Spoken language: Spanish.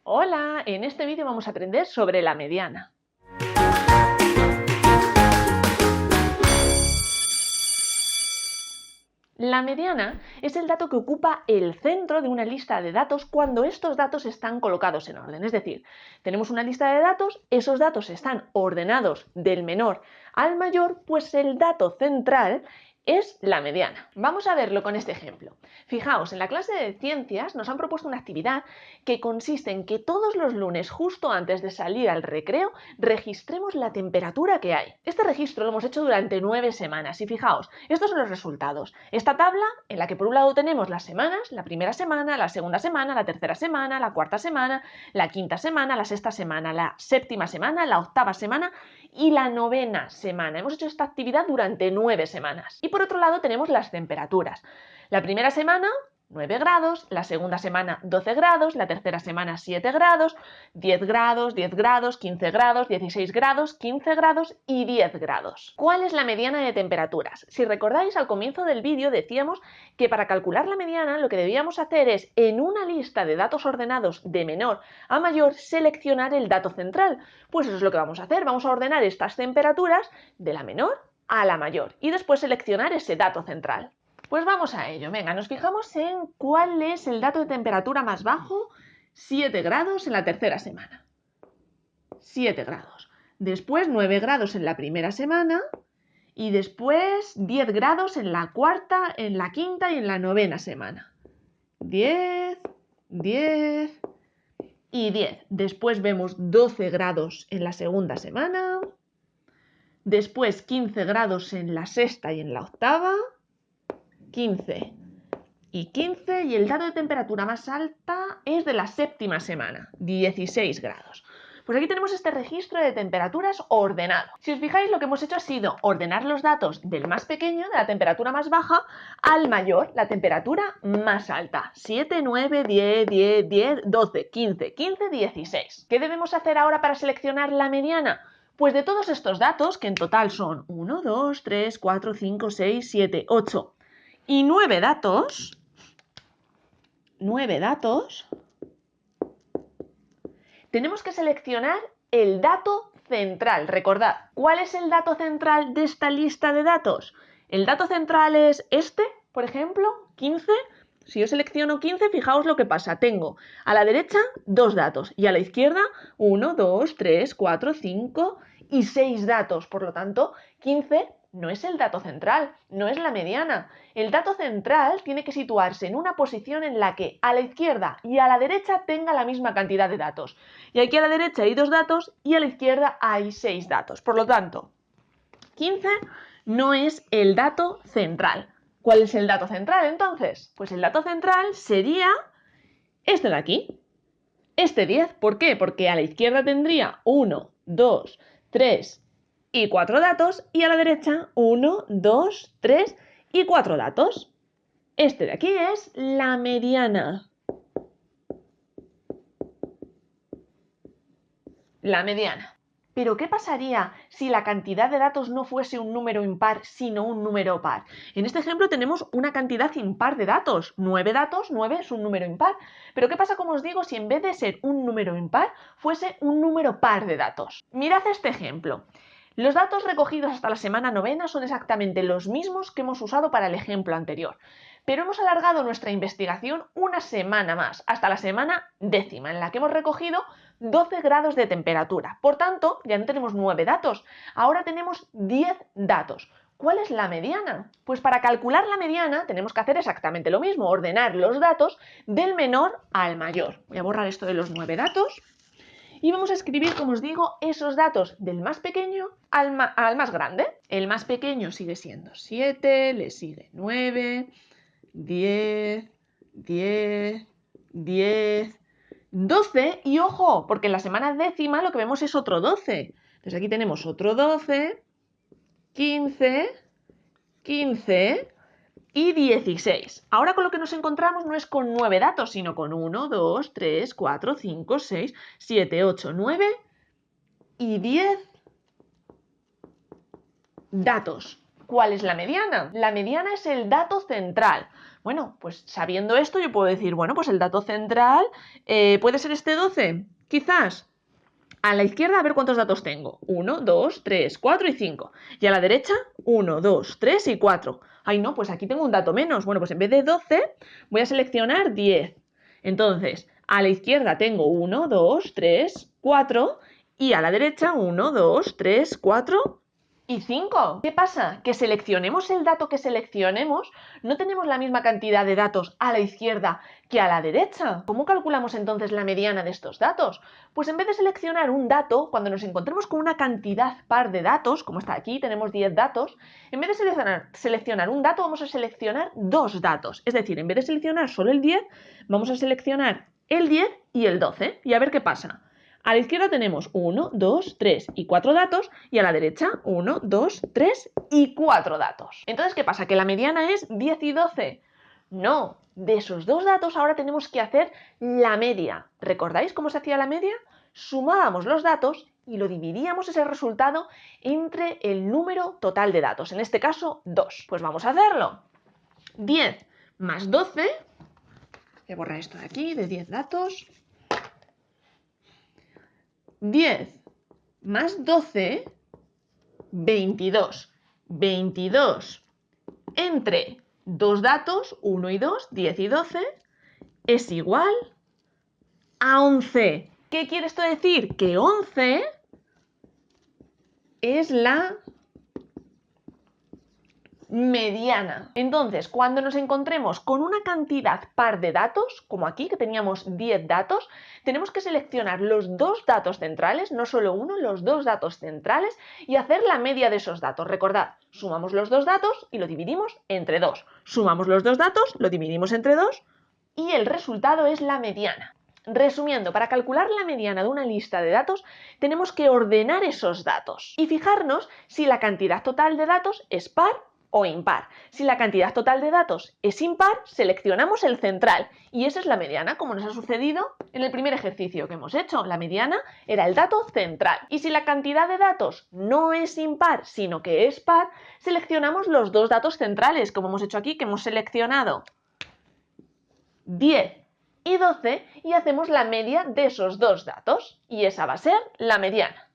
Hola, en este vídeo vamos a aprender sobre la mediana. La mediana es el dato que ocupa el centro de una lista de datos cuando estos datos están colocados en orden. Es decir, tenemos una lista de datos, esos datos están ordenados del menor al mayor, pues el dato central es la mediana. Vamos a verlo con este ejemplo. Fijaos, en la clase de ciencias nos han propuesto una actividad que consiste en que todos los lunes, justo antes de salir al recreo, registremos la temperatura que hay. Este registro lo hemos hecho durante 9 semanas y fijaos, estos son los resultados. Esta tabla en la que por un lado tenemos las semanas, la primera semana, la segunda semana, la tercera semana, la cuarta semana, la quinta semana, la sexta semana, la séptima semana, la octava semana y la novena semana. Hemos hecho esta actividad durante 9 semanas. Y por otro lado tenemos las temperaturas. La primera semana 9 grados, la segunda semana 12 grados, la tercera semana 7 grados, 10 grados, 10 grados, 15 grados, 16 grados, 15 grados y 10 grados. ¿Cuál es la mediana de temperaturas? Si recordáis, al comienzo del vídeo decíamos que para calcular la mediana lo que debíamos hacer es, en una lista de datos ordenados de menor a mayor, seleccionar el dato central. Pues eso es lo que vamos a hacer, vamos a ordenar estas temperaturas de la menor a la mayor y después seleccionar ese dato central. Pues vamos a ello. Venga, nos fijamos en cuál es el dato de temperatura más bajo. 7 grados en la tercera semana. 7 grados. Después 9 grados en la primera semana. Y después 10 grados en la cuarta, en la quinta y en la novena semana. 10, 10 y 10. Después vemos 12 grados en la segunda semana. Después 15 grados en la sexta y en la octava. 15 y 15 y el dato de temperatura más alta es de la séptima semana, 16 grados. Pues aquí tenemos este registro de temperaturas ordenado. Si os fijáis, lo que hemos hecho ha sido ordenar los datos del más pequeño, de la temperatura más baja, al mayor, la temperatura más alta. 7, 9, 10, 10, 10, 12, 15, 15, 16. ¿Qué debemos hacer ahora para seleccionar la mediana? Pues de todos estos datos, que en total son 1, 2, 3, 4, 5, 6, 7, 8 y 9 datos, tenemos que seleccionar el dato central. Recordad, ¿cuál es el dato central de esta lista de datos? El dato central es este, por ejemplo, 15. Si yo selecciono 15, fijaos lo que pasa. Tengo a la derecha 2 datos y a la izquierda 1, 2, 3, 4, 5 y 6 datos. Por lo tanto, 15 no es el dato central, no es la mediana. El dato central tiene que situarse en una posición en la que a la izquierda y a la derecha tenga la misma cantidad de datos. Y aquí a la derecha hay 2 datos y a la izquierda hay 6 datos. Por lo tanto, 15 no es el dato central. ¿Cuál es el dato central entonces? Pues el dato central sería este de aquí, este 10. ¿Por qué? Porque a la izquierda tendría 1, 2, 3 y 4 datos y a la derecha 1, 2, 3 y 4 datos. Este de aquí es la mediana. La mediana. Pero ¿qué pasaría si la cantidad de datos no fuese un número impar, sino un número par? En este ejemplo tenemos una cantidad impar de datos. 9 datos, 9 es un número impar. Pero ¿qué pasa, como os digo, si en vez de ser un número impar, fuese un número par de datos? Mirad este ejemplo. Los datos recogidos hasta la semana novena son exactamente los mismos que hemos usado para el ejemplo anterior. Pero hemos alargado nuestra investigación una semana más, hasta la semana décima, en la que hemos recogido 12 grados de temperatura. Por tanto, ya no tenemos 9 datos, ahora tenemos 10 datos. ¿Cuál es la mediana? Pues para calcular la mediana tenemos que hacer exactamente lo mismo, ordenar los datos del menor al mayor. Voy a borrar esto de los 9 datos y vamos a escribir, como os digo, esos datos del más pequeño al más grande. El más pequeño sigue siendo 7, le sigue 9, 10, 10, 10, 12 y ojo, porque en la semana décima lo que vemos es otro 12. Entonces aquí tenemos otro 12, 15, 15 y 16. Ahora con lo que nos encontramos no es con 9 datos, sino con 1, 2, 3, 4, 5, 6, 7, 8, 9 y 10 datos. ¿Cuál es la mediana? La mediana es el dato central. Bueno, pues sabiendo esto yo puedo decir, bueno, pues el dato central puede ser este 12, quizás. A la izquierda a ver cuántos datos tengo. 1, 2, 3, 4 y 5. Y a la derecha 1, 2, 3 y 4. Ay no, pues aquí tengo un dato menos. Bueno, pues en vez de 12 voy a seleccionar 10. Entonces, a la izquierda tengo 1, 2, 3, 4 y a la derecha 1, 2, 3, 4 y 5. ¿Qué pasa? Que seleccionemos el dato que seleccionemos, no tenemos la misma cantidad de datos a la izquierda que a la derecha. ¿Cómo calculamos entonces la mediana de estos datos? Pues en vez de seleccionar un dato, cuando nos encontremos con una cantidad par de datos, como está aquí, tenemos 10 datos, en vez de seleccionar un dato, vamos a seleccionar dos datos. Es decir, en vez de seleccionar solo el 10, vamos a seleccionar el 10 y el 12 y a ver qué pasa. A la izquierda tenemos 1, 2, 3 y 4 datos y a la derecha 1, 2, 3 y 4 datos. Entonces, ¿qué pasa? ¿Que la mediana es 10 y 12? No, de esos dos datos ahora tenemos que hacer la media. ¿Recordáis cómo se hacía la media? Sumábamos los datos y lo dividíamos ese resultado entre el número total de datos, en este caso 2. Pues vamos a hacerlo. 10 más 12, voy a borrar esto de aquí, de 10 datos. 10 más 12, 22. 22 entre dos datos, 1 y 2, 10 y 12, es igual a 11. ¿Qué quiere esto decir? Que 11 es la mediana. Entonces, cuando nos encontremos con una cantidad par de datos, como aquí que teníamos 10 datos, tenemos que seleccionar los dos datos centrales, no solo uno, los dos datos centrales y hacer la media de esos datos. Recordad, sumamos los dos datos y lo dividimos entre 2. Sumamos los dos datos, lo dividimos entre 2 y el resultado es la mediana. Resumiendo, para calcular la mediana de una lista de datos tenemos que ordenar esos datos y fijarnos si la cantidad total de datos es par o impar. Si la cantidad total de datos es impar, seleccionamos el central y esa es la mediana, como nos ha sucedido en el primer ejercicio que hemos hecho. La mediana era el dato central. Y si la cantidad de datos no es impar, sino que es par, seleccionamos los dos datos centrales, como hemos hecho aquí, que hemos seleccionado 10 y 12 y hacemos la media de esos dos datos y esa va a ser la mediana.